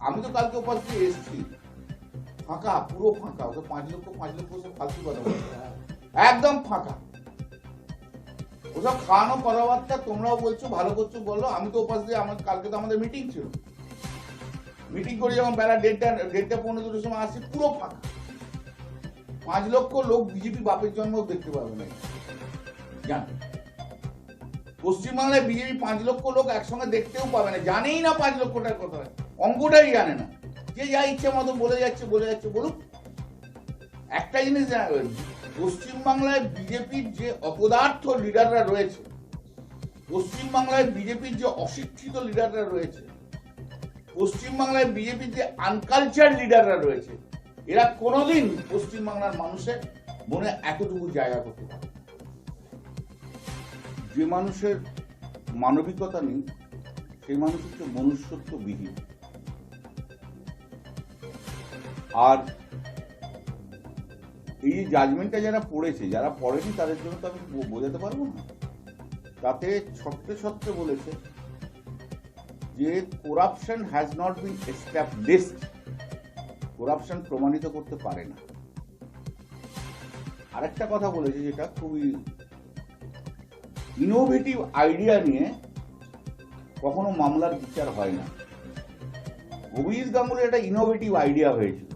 আমি তো কালকে উপাস দিয়ে এসেছি, ফাঁকা, পুরো ফাঁকা। ওদের 5 লক্ষ সব ফালতু কথা বলছে, একদম ফাঁকা। ওসব খাওয়ানো কথাবার্তা তোমরাও বলছো, ভালো করছো বলো। আমি তো উপাস দিয়ে, আমার কালকে তো আমাদের মিটিং ছিল, মিটিং করে যখন বেলা 1:30-1:15 সময় আসছি, পুরো ফাঁকা। 5 লক্ষ লোক বিজেপি বাপের জন্মও দেখতে পাবে না, জান। পশ্চিমবাংলায় বিজেপি 5 লক্ষ লোক একসঙ্গে দেখতেও পাবে না, জানেই না 5 লক্ষটার কথা, অঙ্কটাই জানে না। যে যা ইচ্ছে মতো বলে যাচ্ছে বলুক। একটা জিনিস জানা, পশ্চিমবাংলায় বিজেপির যে অপদার্থ লিডাররা রয়েছে, পশ্চিমবাংলায় বিজেপির যে অশিক্ষিত লিডাররা রয়েছে, পশ্চিমবাংলায় বিজেপির যে আনকালচার লিডাররা রয়েছে, এরা কোনোদিন পশ্চিমবাংলার মানুষের মনে এতটুকু জায়গা করতে পারে। যে মানুষের মানবিকতা নেই, সেই মানুষ হচ্ছে মনুষ্যত্ববিহীন। আর এই যে জাজমেন্টটা যারা পড়েছে, যারা পড়েনি তাদের জন্য তো আমি বোঝাতে পারবো না। তাতে সত্যি বলেছে যে corruption has not been established, corruption প্রমাণিত করতে পারে না। আরেকটা কথা বলেছে যেটা খুবই ইনোভেটিভ আইডিয়া নিয়ে কখনো মামলার বিচার হয় না। অভিজিৎ গাঙ্গুলির একটা ইনোভেটিভ আইডিয়া হয়েছিল,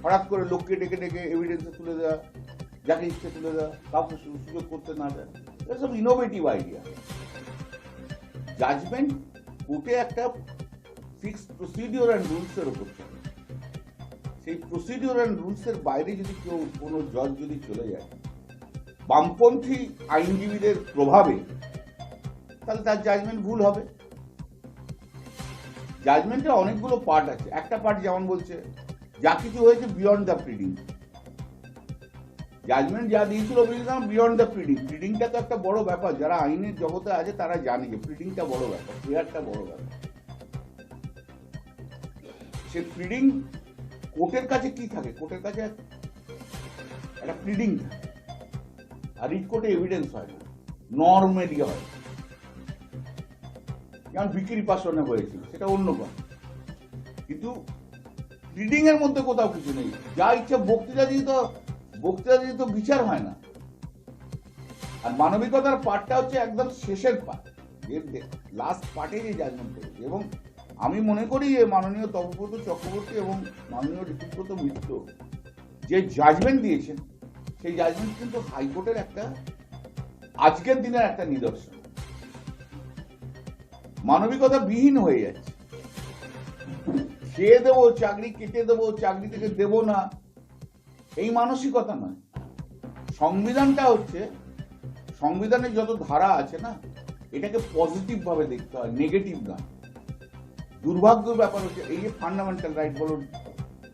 হঠাৎ করে লোককে ডেকে এভিডেন্সে তুলে দেওয়া, যাকে ইচ্ছে তুলে দেওয়া, কাউকে সুযোগ করতে না দেয়, এটা সব ইনোভেটিভ আইডিয়া। জাজমেন্ট কোর্টে একটা ফিক্সড প্রসিডিওর অ্যান্ড রুলস এর উপর চলে। সেই প্রসিডিওর অ্যান্ড রুলস এর বাইরে যদি কেউ, কোনো জজ যদি চলে যায় বামপন্থী আইনজীবীদের প্রভাবে, তাহলে তার জাজমেন্ট ভুল হবে। জাজমেন্টের অনেকগুলো পার্ট আছে। একটা পার্ট যেমন বলছে যা কিছু হয়েছে বিয়ন্ড দ্য প্রিডিং, জাজমেন্ট যা দিয়েছিল বিয়ন্ড দ্য প্রিডিং। প্রিডিংটা তো একটা বড় ব্যাপার, যারা আইনের জগতে আছে তারা জানে যে প্রিডিংটা বড় ব্যাপার, প্রেয়ারটা বড় ব্যাপার। সে প্রিডিং কোর্টের কাছে কি থাকে, কোর্টের কাছে একটা প্রিডিং থাকে, আর রিট কোর্টে এভিডেন্স হয় না, নর্মালি হয়। যেমন বিক্রি পাশনে হয়েছিল, সেটা অন্য কথা, কিন্তু প্রিডিং এর মধ্যে কোথাও কিছু নেই। যা ইচ্ছা বক্তৃতা দিয়ে তো বিচার হয় না। আর মানবিকতার পার্টটা হচ্ছে একদম শেষের পার্ট, লাস্ট পার্টে যে জাজমেন্ট করেছে। এবং আমি মনে করি যে মাননীয় তপব্রত চক্রবর্তী এবং মাননীয় ঋতুব্রত মিত্র যে জাজমেন্ট দিয়েছেন, সেই জাজমেন্ট কিন্তু হাইকোর্টের একটা আজকের দিনের একটা নিদর্শন। মানবিকতা বিহীন হয়ে যাচ্ছে। খেয়ে দেবো চাকরি, কেটে দেবো চাকরি থেকে দেব না, এই মানসিকতা নয়। সংবিধানটা হচ্ছে, সংবিধানের যত ধারা আছে না, এটাকে পজিটিভ ভাবে দেখতে হয়, নেগেটিভ না। দুর্ভাগ্যের ব্যাপার হচ্ছে এই যে ফান্ডামেন্টাল রাইট বলো,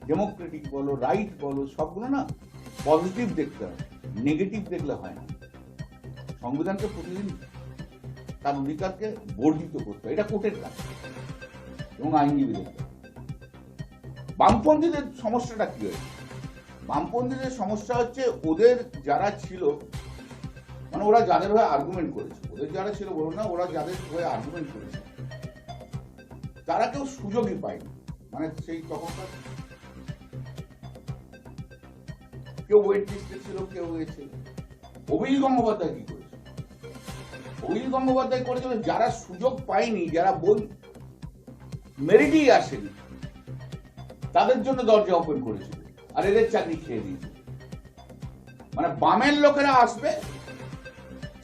ডেমোক্রেটিক বলো, রাইট বলো, সবগুলো না পজিটিভ দেখতে হয়, নেগেটিভ দেখলে হয় না। সংবিধানকে প্রতিদিন তার অধিকারকে বর্ধিত করতে হয়, এটা কোর্টের কাজ এবং আইনজীবীদের কাজ। বামপন্থীদের সমস্যাটা কি হয়েছে? বামপন্থীদের সমস্যা হচ্ছে ওদের যারা ছিল, মানে ওরা যাদের হয়ে আর্গুমেন্ট করেছে, ওদের যারা ছিল বলো না, ওরা যাদের হয়ে আর্গুমেন্ট করেছে তারা কেউ সুযোগই পায়নি। মানে সেই তখনকার কেউ ওয়েট লিস্টে ছিল, কেউ ছিল। অভিজিৎ গঙ্গোপাধ্যায় কি করেছে? অভিজিৎ গঙ্গোপাধ্যায় করেছিল যারা সুযোগ পায়নি, যারা মেরিটই আসেনি, তাদের জন্য দরজা ওপেন করেছিল, আর এদের চাকরি খেয়ে দিয়েছিল। মানে বামের লোকেরা আসবে,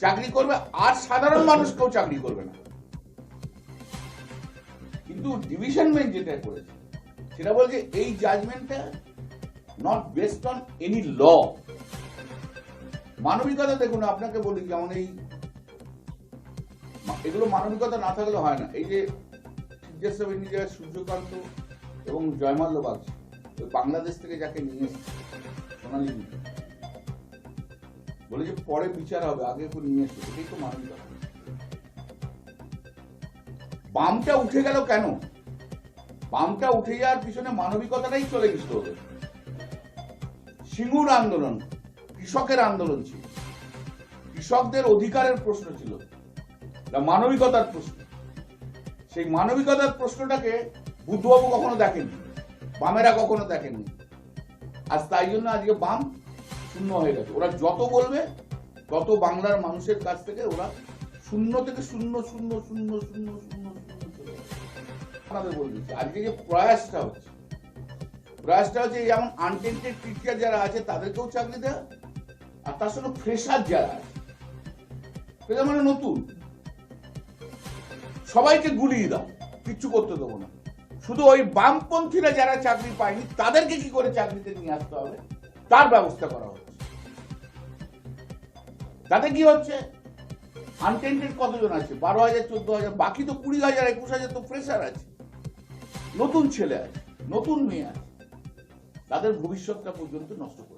চাকরি করবে, আর সাধারণ মানুষ কেউ চাকরি করবে না। কিন্তু ডিভিশন বেঞ্চ যেটা করেছে সেটা বলছে এই জাজমেন্টটা not based on any law. মানবিকতা দেখুন, আপনাকে বলি, যেমন এগুলো মানবিকতা না থাকলে হয় না। এই যে সূর্যকান্ত এবং জয়মাল্য বাগচি, ওই বাংলাদেশ থেকে যাকে নিয়ে এসেছে সোনালী, বলে যে পরে বিচার হবে, আগে নিয়ে এসে, এটাই তো মানবিকতা। বামটা উঠে গেল কেন? বামটা উঠে যাওয়ার পিছনে মানবিকতাটাই চলে গেছিল ওদের। সিঙ্গুর আন্দোলন, কৃষকের আন্দোলন ছিল, কৃষকদের অধিকারের প্রশ্ন ছিল, মানবিকতার প্রশ্ন। সেই মানবিকতার প্রশ্নটাকে বুদ্ধবাবু কখনো দেখেননি, বামেরা কখনো দেখেননি। আজ তাই জন্য আজকে বাম শূন্য হয়ে গেছে। ওরা যত বলবে তত বাংলার মানুষের কাছ থেকে ওরা শূন্য থেকে শূন্য শূন্য শূন্য শূন্য শূন্য শূন্য চলে যাবে। আপনাদের বলে দিচ্ছি, আজকে যে প্রয়াসটা হচ্ছে যেমন আনটেন্টেড টিচার যারা আছে তাদেরকেও চাকরি দেওয়া, আর তার সঙ্গে ফ্রেশার যারা আছে, ফ্রেশার মানে নতুন, সবাইকে গুলিয়ে দাও, কিচ্ছু করতে দেবো না। শুধু ওই বামপন্থীরা যারা চাকরি পায়নি তাদেরকে কি করে চাকরিতে নিয়ে আসতে হবে তার ব্যবস্থা করা হচ্ছে। তাতে কি হচ্ছে, আনটেন্টেড কতজন আছে? 12,000 14,000, বাকি তো 20,000 21,000 তো ফ্রেশার আছে, নতুন ছেলে আছে, নতুন মেয়ে আছে, তাদের ভবিষ্যৎটা পর্যন্ত নষ্ট করে